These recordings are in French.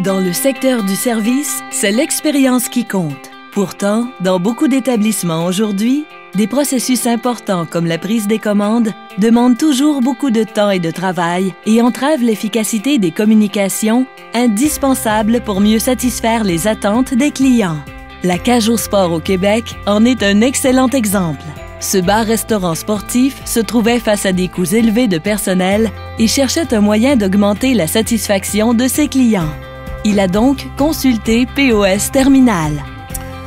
Dans le secteur du service, c'est l'expérience qui compte. Pourtant, dans beaucoup d'établissements aujourd'hui, des processus importants comme la prise des commandes demandent toujours beaucoup de temps et de travail et entravent l'efficacité des communications indispensables pour mieux satisfaire les attentes des clients. La Cage au Sport au Québec en est un excellent exemple. Ce bar-restaurant sportif se trouvait face à des coûts élevés de personnel et cherchait un moyen d'augmenter la satisfaction de ses clients. Il a donc consulté POS Terminal.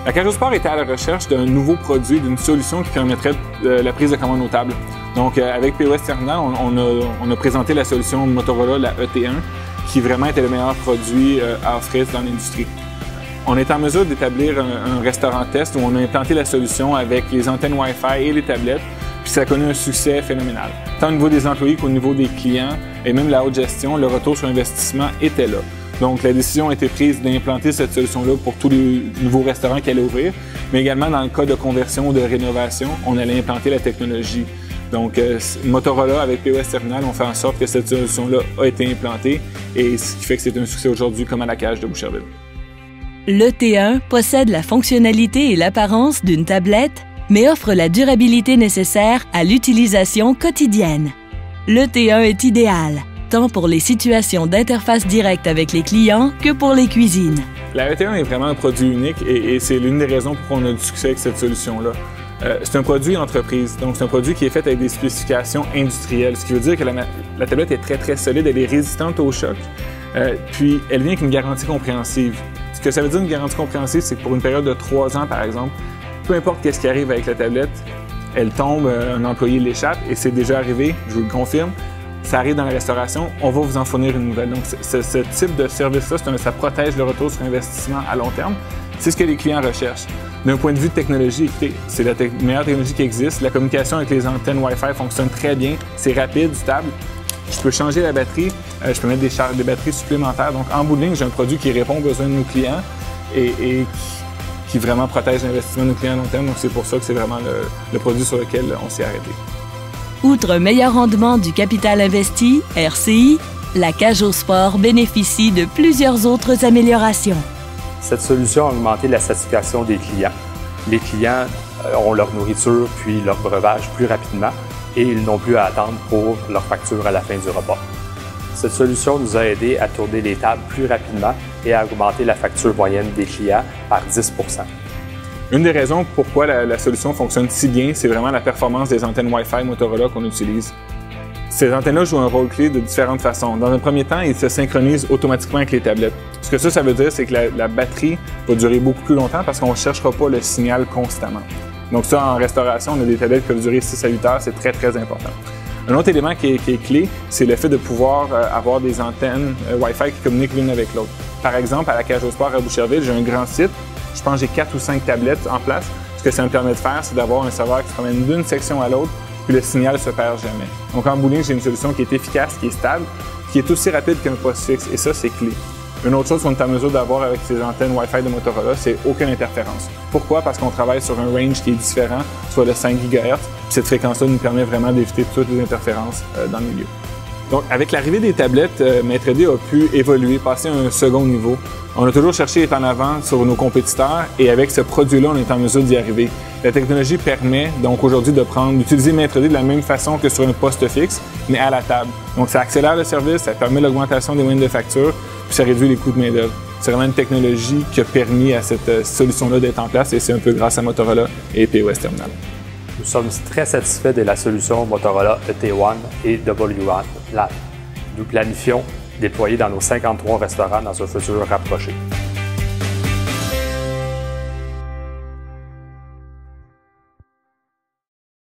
La Cage au Sport était à la recherche d'un nouveau produit, d'une solution qui permettrait la prise de commande aux tables. Donc, avec POS Terminal, on a présenté la solution Motorola, la ET1, qui vraiment était le meilleur produit à offrir dans l'industrie. On est en mesure d'établir un restaurant test où on a implanté la solution avec les antennes Wi-Fi et les tablettes, puis ça a connu un succès phénoménal. Tant au niveau des employés qu'au niveau des clients et même la haute gestion, le retour sur investissement était là. Donc, la décision a été prise d'implanter cette solution-là pour tous les nouveaux restaurants qui allaient ouvrir, mais également dans le cas de conversion ou de rénovation, on allait implanter la technologie. Donc, Motorola avec POS Terminal, on fait en sorte que cette solution-là a été implantée et ce qui fait que c'est un succès aujourd'hui comme à la Cage de Boucherville. L'ET1 possède la fonctionnalité et l'apparence d'une tablette, mais offre la durabilité nécessaire à l'utilisation quotidienne. L'ET1 est idéal, tant pour les situations d'interface directe avec les clients que pour les cuisines. La ET1 est vraiment un produit unique et c'est l'une des raisons pour qu'on a du succès avec cette solution-là. C'est un produit entreprise, donc c'est un produit qui est fait avec des spécifications industrielles, ce qui veut dire que la tablette est très solide, elle est résistante au choc, puis elle vient avec une garantie compréhensive. Ce que ça veut dire une garantie compréhensive, c'est que pour une période de 3 ans, par exemple, peu importe qu'est-ce qui arrive avec la tablette, elle tombe, un employé l'échappe, et c'est déjà arrivé, je vous le confirme, ça arrive dans la restauration, on va vous en fournir une nouvelle. Donc, ce type de service-là, ça protège le retour sur investissement à long terme. C'est ce que les clients recherchent. D'un point de vue de technologie, écoutez, c'est la meilleure technologie qui existe. La communication avec les antennes Wi-Fi fonctionne très bien. C'est rapide, stable. Je peux changer la batterie, je peux mettre des batteries supplémentaires. Donc, en bout de ligne, j'ai un produit qui répond aux besoins de nos clients et qui vraiment protège l'investissement de nos clients à long terme. Donc, c'est pour ça que c'est vraiment le produit sur lequel on s'est arrêté. Outre un meilleur rendement du capital investi, RCI, la Cage au Sport bénéficie de plusieurs autres améliorations. Cette solution a augmenté la satisfaction des clients. Les clients ont leur nourriture puis leur breuvage plus rapidement et ils n'ont plus à attendre pour leur facture à la fin du repas. Cette solution nous a aidé à tourner les tables plus rapidement et à augmenter la facture moyenne des clients par 10 %. Une des raisons pourquoi la solution fonctionne si bien, c'est vraiment la performance des antennes Wi-Fi Motorola qu'on utilise. Ces antennes-là jouent un rôle clé de différentes façons. Dans un premier temps, ils se synchronisent automatiquement avec les tablettes. Ce que ça veut dire, c'est que la batterie va durer beaucoup plus longtemps parce qu'on ne cherchera pas le signal constamment. Donc ça, en restauration, on a des tablettes qui peuvent durer 6 à 8 heures, c'est très important. Un autre élément qui est clé, c'est le fait de pouvoir avoir des antennes Wi-Fi qui communiquent l'une avec l'autre. Par exemple, à la Cage au Sport à Boucherville, j'ai un grand site. Je pense que j'ai 4 ou 5 tablettes en place. Ce que ça me permet de faire, c'est d'avoir un serveur qui se promène d'une section à l'autre, puis le signal ne se perd jamais. Donc en bout de ligne, j'ai une solution qui est efficace, qui est stable, qui est aussi rapide qu'un poste fixe, et ça, c'est clé. Une autre chose qu'on est en mesure d'avoir avec ces antennes Wi-Fi de Motorola, c'est aucune interférence. Pourquoi? Parce qu'on travaille sur un range qui est différent, soit le 5 GHz, puis cette fréquence-là nous permet vraiment d'éviter toutes les interférences dans le milieu. Donc, avec l'arrivée des tablettes, MaîtreD a pu évoluer, passer à un second niveau. On a toujours cherché à être en avant sur nos compétiteurs et avec ce produit-là, on est en mesure d'y arriver. La technologie permet donc aujourd'hui d'utiliser MaîtreD de la même façon que sur un poste fixe, mais à la table. Donc, ça accélère le service, ça permet l'augmentation des moyens de facture, puis ça réduit les coûts de main-d'œuvre. C'est vraiment une technologie qui a permis à cette solution-là d'être en place et c'est un peu grâce à Motorola et POS Terminal. Nous sommes très satisfaits de la solution Motorola ET1 et W1 Lab. Nous planifions déployer dans nos 53 restaurants dans un futur rapproché.